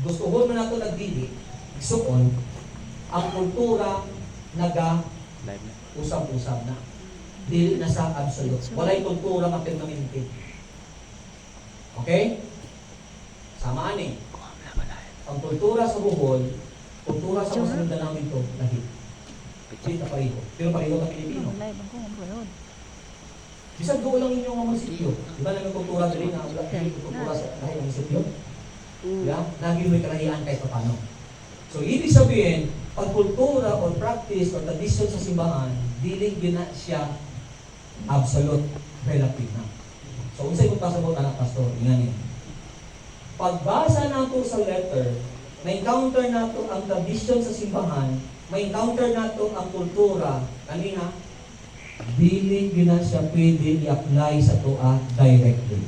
gusto mo na nato nagdili, isuon, ang kultura naga usab-usab na. Dili na sa absolute. Walay kultura nga permanente. Okay? Samaan eh. Ang kultura sa Bohol, kultura sa Mindanao nito, lahi. Kita pareho. Pero pareho ka Pilipino. Bisag doon lang inyong mga munisipyo. Di ba namin kultura dali na kultura sa lahi ng munisipyo? Diba? Lagi may kalahian kahit paano. So, ibig sabihin, pag kultura or practice or tradition sa simbahan, dili na siya absolute, relative na. So, unsay kung pasabot anak pastor, ingani. Pagbasa nato sa letter, na-encounter nato ang tradition sa simbahan, ma-encounter nato ang kultura, kanina, dili na siya pwede i-apply sa tua directly.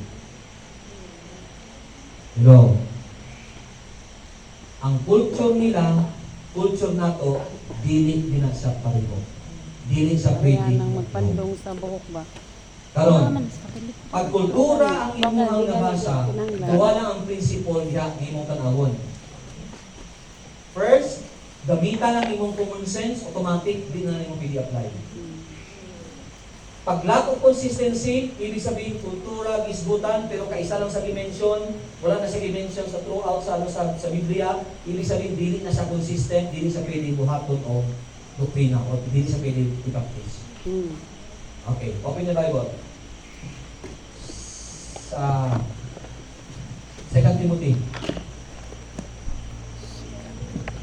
Hello? Ang culture nila, culture nato, dili na siya pareho. Dili sa pwede. Kaya nang magpandong sa buhok ba? Karon, pag kultura ang imong nabasa, gawa lang ang prinsipyo diha ng imong tanawon. First, gamitan lang imong common sense, automatic di na imong pwede apply. Pag lack of consistency, ibig sabihin kultura gisgutan pero kaisa lang sa dimension, wala na sa dimension sa throughout sa Biblia, ibig sabihin dili na siya consistent, dili siya pwede buhaton o doktrina o dili siya pwede i-practice. Okay, open the Bible. Sa 2 Timothy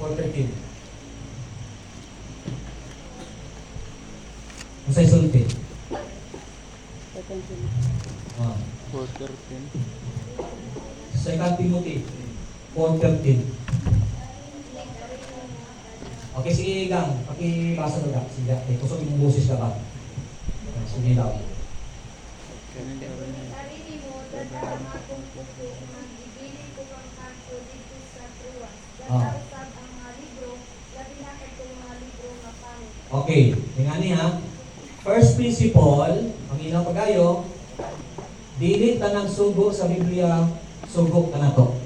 4:13. Unsay sulti? 2 Timothy 4:13. Okay, sige gang, pakibasa mo ka. Sige, kusog yung boses ka ba? Sige daw. Sarili mo, dadaan akong puso, magibili ko ang kanto dito sa truwas. Dadasab ang mga libro, labi na itong mga libro na pangit. Okay, tingnan niya. First principle, ang ilang pagayo, dili tanang sugo sa Biblia, sugo ka na to.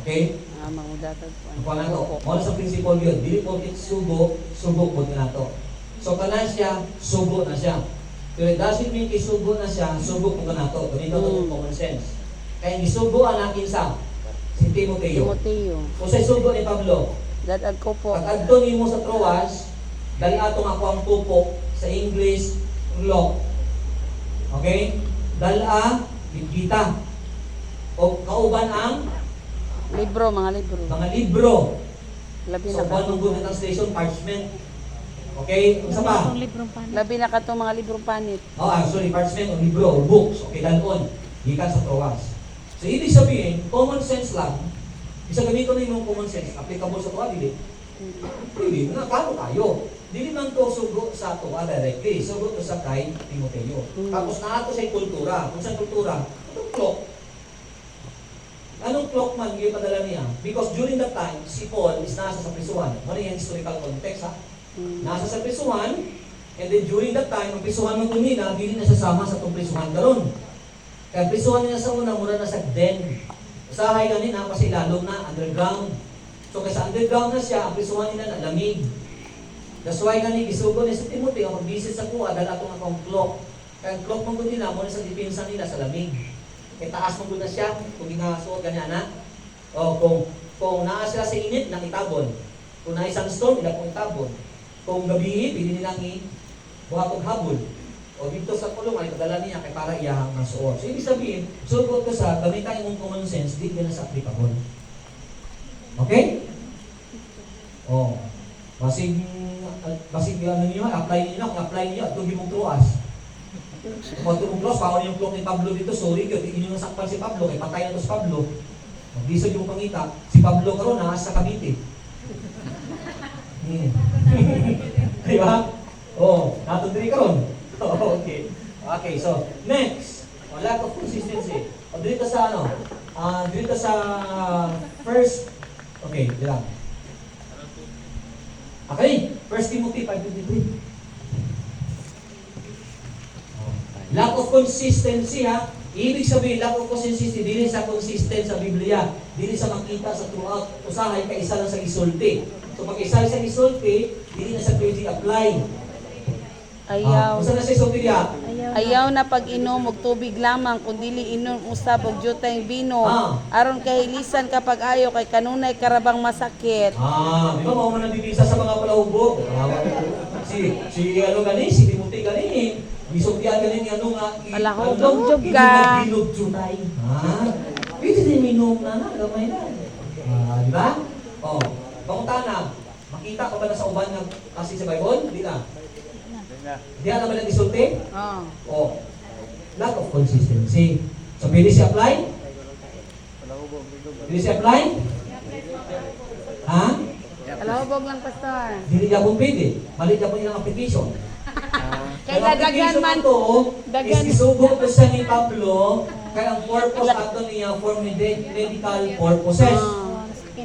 Okay? Mangudatag Ako na to. Wala sa principle yun. Dili po sugo, sugo po na to. So kanan siya, sugo na siya. Pero it doesn't mean isugo na siya, sugo po na to. Ganito to yung common sense. Kaya isugo ang akin sa si Timoteo. Kung sa isugo ni Pablo, Dadad ko po. pag adto nimo sa Troas, dali atong ako ang pupok sa English law. Okay? Dala, kita. O kauban ang Libro, mga libro. mga libro. Labi So, na one ka. ng good translation, parchment. Okay? Isa pa? Labi na ka to mga librong panit. Oh, sorry, parchment o libro o books. Okay, dalon. Gikan sa Troas. So, ibig sabihin, common sense lang. Isa gamito na yung common sense. Applicable sa tuwa, dili? Dili. Nakano tayo? Dili man to sugo sa tuwa directly. Sugo to sa kay Timoteo. Tapos na ato sa kultura. Kung sa kultura, itong clock. Anong clock man yung padala niya? Because during that time, si Paul is nasa sa prisuhan. Ano yung historical context, ha? Nasa sa prisuhan, and then during that time, ang prisuhan ng kumina, hindi na sasama sa itong prisuhan karon. Kaya prisuhan niya sa una, mura na sa den. Usahay ganin, ha? Kasi ilalong na, underground. So kaysa underground na siya, ang prisuhan nila na lamig. That's why ganin, isugo niya sa Timothy, ang mag-visit sa kuha, dahil atong akong clock. Kaya ang clock mong nila, muna sa depensa nila sa lamig. Kaya taas mo na siya, kung ginasuot ganyan na. O kung naa sila sa init, nang itabon. Kung na isang storm, ila kong itabon. Kung gabi, pili nilang buhatong habol. O dito sa kulong, ay padala niya kay para iyahang masuot. So, ibig sabihin, sugot ko sa gamitan yung common sense, di na sa applicable. Okay? O, basig ano niyo, apply niyo, kung apply niyo, ito di mong truas. Kung ito mong truas, paano yung clock ni Pablo dito, sorry, hindi nyo nasakpan si Pablo, kay patay na to si Pablo. Mag-disod yung pangita, si Pablo karon na sa Cavite. Di ba? Oh, natundri karon. Okay. Okay, so next, lack of consistency. O dito sa ano? Dito sa first, okay, dito. Okay, 1 Timothy 5:23. Lack of consistency, ha? Ibig sabihin, lack of consistency, dili sa consistent sa Biblia, dili sa makita sa throughout, usahay, kaisa lang sa isulti. So pag isa sa isulti, dili na sa pwede apply. Ayaw. Usa na sa isulti diya? Ayaw na pag-inom og tubig lamang kun dili inom usab og jutay bino. Ah. Aron kay hilisan kapag ayaw kay kanunay karabang masakit. Di ba mao man nabibisa sa mga palahubog? Si ano gani, si Timothy gani, bisugyan gani ni ano nga, Palahubog ka. Binugtay. Pwede din minom na gamay na. Di ba? Pangutana, makita ka ba na sa uban nga kasi sa Bible? Di na. Di na naman nag-isulti? Lack of consistency. So, pwede siya apply? Pwede siya apply? Ha? Palahubog lang pastor. Dili niya kung pwede. Mali niya po yung application. Kay Ang application daghan man na to dagan. is isubok ko siya ni Pablo kaya ang purpose ato niya for medical purposes.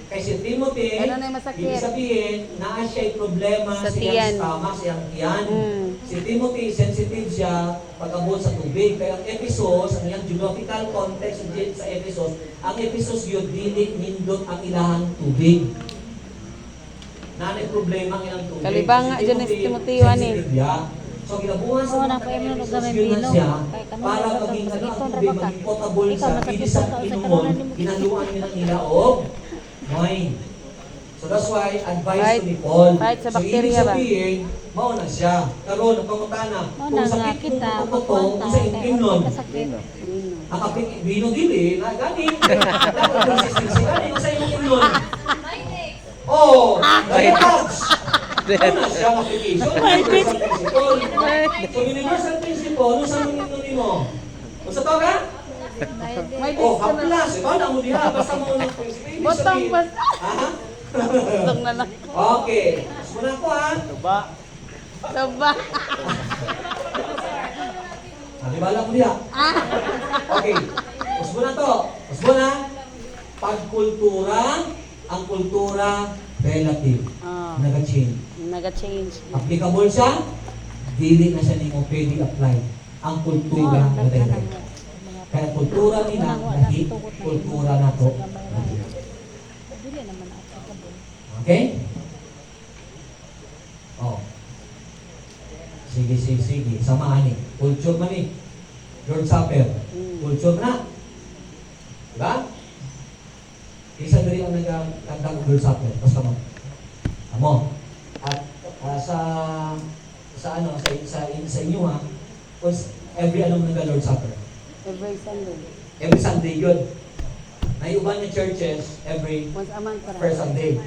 Kay si Timothy, Ano na yung masakit? ibig sabihin, naa siya'y problema Sa sa tiyan. iyang stomach, sa iyang tiyan. Si Timothy, sensitive siya pag-abot sa tubig. Kaya ang Ephesus, ang iyang geographical context sa Ephesus, ang Ephesus yun, dili nindot ang ilahang tubig. Nanay problema ang ilang tubig. Kalibang nga dyan si Timothy, sensitive siya. So, ginabuhan sa mga Ephesus, yun na siya, para maging ano ang tubig, maging potable siya, pili sa inumun, ginaluan niya ng ilaog, wine. So that's why advice to ni Paul. Fight sa So ibig bakterya ba? sabihin, mao na siya. Karon ang pangutana, kung nga sakit kita, kung totoo, kung sa ingnon, Kasakit. ang kapit bino dili, na gani. Dapat consistency gani sa imong ingnon. Oh, drugs. Ano na siya ang application? Universal principle. So universal principle, ano sa mong ingnon nimo? Kung sa to ka? May Oh, disco na. haplas. Iba na mo diha, basta mo ng principle. Ibig Botong sabihin- pa. Ha? Botong na lang. Okay. Muna ko ha. Diba? Di ba lang mo diha? Okay. Usbo na to. Usbo na. Pagkultura, ang kultura relative. Nag-change. Naga-change. Applicable siya, dili na siya nimo pwede apply. Ang kultura relative. Kaya kultura nila, lahi, kultura na to. Okay? Oh. Sige. Samahan ni. Culture man ni. Lord Supper. Culture na. Diba? Isa diri ang nagkanda ng Lord Supper. Basta mo. Amo. At sa inyo ha, every anong nag-Lord Supper. Every Sunday. Every Sunday yun. May iban na churches every Once a month para. first Sunday.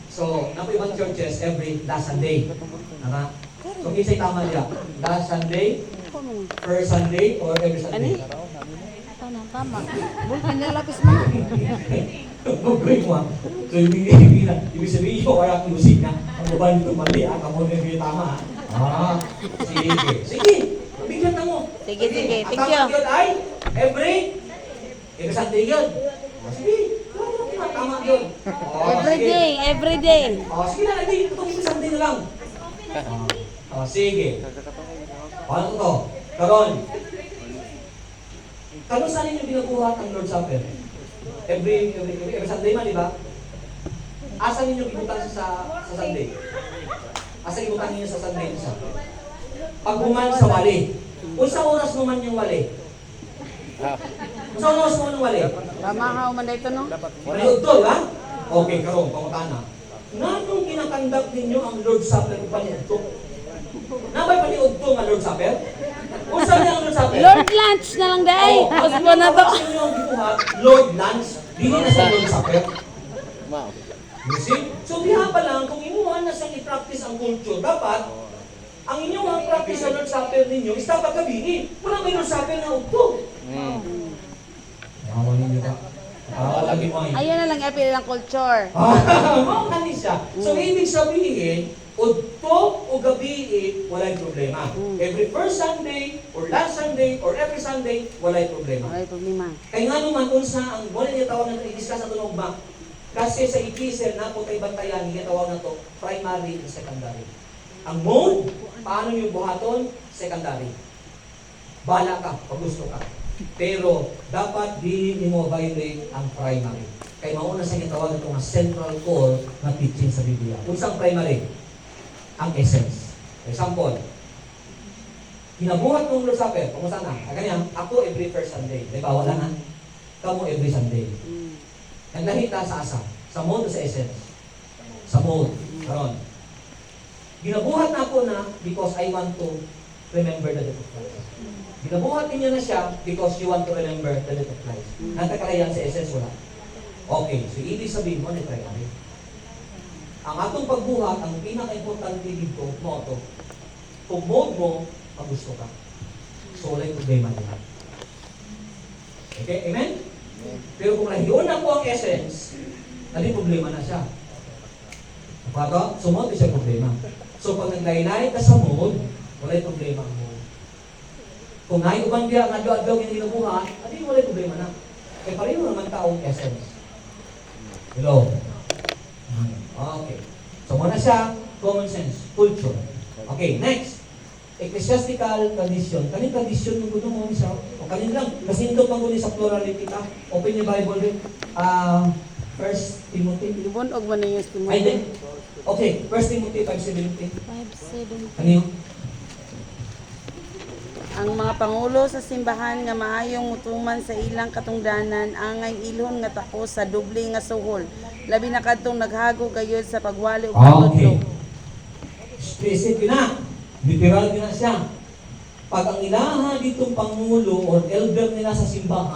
So, napo ibang churches every last Sunday. Tama? So, kisa'y tama niya. Last Sunday, first Sunday, or every Sunday? Ito na, tama. Bulkan niya lapis mo. Mag-break mo. So, ibig sabihin yung kaya music na. Ang babae nito mali, kamu na yung tama. Sige. Bigyan na mo. Sige. Ang Thank tama you. yun ay every Sunday yun. Sige. Tama yun. Every day. Sige na, itong every Sunday na lang. Sige. Paano to? Karon. Kano saan ninyo binabuhat ang Lord's Supper? Every Sunday man, di ba? Asa ninyo gibutan sa Sunday? Asa gibutan ninyo sa Sunday isa? Pagbuman sa wali. Unsa oras mo man yung wali? Unsa oras mo yung wali? Pamahaw man dito no? Paniudtol, ha? Okay, karon pangutana. Nanong kinakandak ninyo ang Lord's Supper ug paniudtol? Nabay paniudtol nga Lord's Supper? Unsa niya ang Lord's Supper? Lord lunch na lang day. Usbo na to. Lord lunch, dili na sa Lord Supper. You see? So diha pa lang, kung imuha na siyang i-practice ang culture, dapat ang inyong mga practice sa Lord Supper ninyo is dapat gabihin. Wala may Lord Supper na ugto. Awa ninyo ba? Lagi mo ay. Ayun na lang epil ng culture. Mao kani siya. So ibig sabihin, udto o gabi walay problema. Every first Sunday or last Sunday or every Sunday walay problema. Ay problema. Kay nga naman unsa ang wala niya tawag na i-discuss sa tunog ba? Kasi sa ikisel na ko kay bantayan niya tawag na to primary and secondary. Ang mode, paano yung buhaton? Secondary. Bala ka, pag gusto ka. Pero dapat dili nimo violate ang primary. Kay mauna sa gitawag ito nga central core na teaching sa Biblia. Unsang primary? Ang essence. For example, kinabuhat ng Lord Supper, kung saan na? Ganyan, ako every first Sunday. Di ba? Wala na. Kamu every Sunday. Naglahita sa asa? Sa mode o sa essence? Sa mode. Karon. Ginabuhat na ako na because I want to remember the death of Christ. Ginabuhat ninyo na siya because you want to remember the death of Christ. Nagkakalayan sa essence, wala. Okay, so ibig sabihin mo, nitry. Ang atong pagbuhat, ang pinaka-importante dito, mo ito. Kung mode mo, pag gusto ka. So, wala yung problema nila. Okay, amen? Pero kung nahiyon ako ang essence, nali problema na siya. Pato? So, mode, siya problema. So, pag naglaylay ka sa mode, wala yung problema ang mode. Kung naiubang diya, adlaw-adlaw yung nilabuhan, hindi wala yung problema na. Kaya pareho naman taong essence. Hello? Okay. So, muna siya, common sense, culture. Okay, next. Ecclesiastical tradition. Kaning tradition yung gusto mo isa. O kanin lang. Kasi ito pag sa plurality ka. Open your Bible din. 1 Timothy. Ibunog man na yung Ay, testimony. din. Okay, 1 Timothy 5:17. 5-7. Ano yun? Ang mga pangulo sa simbahan nga maayong mutuman sa ilang katungdanan angay ilhon nga tako sa doble nga suhol. Labi na kadtong naghago gayud sa pagwali ug Okay. pagtudlo. Specific na. Literal na siya. Pag ang ilaha ditong pangulo or elder nila sa simbahan,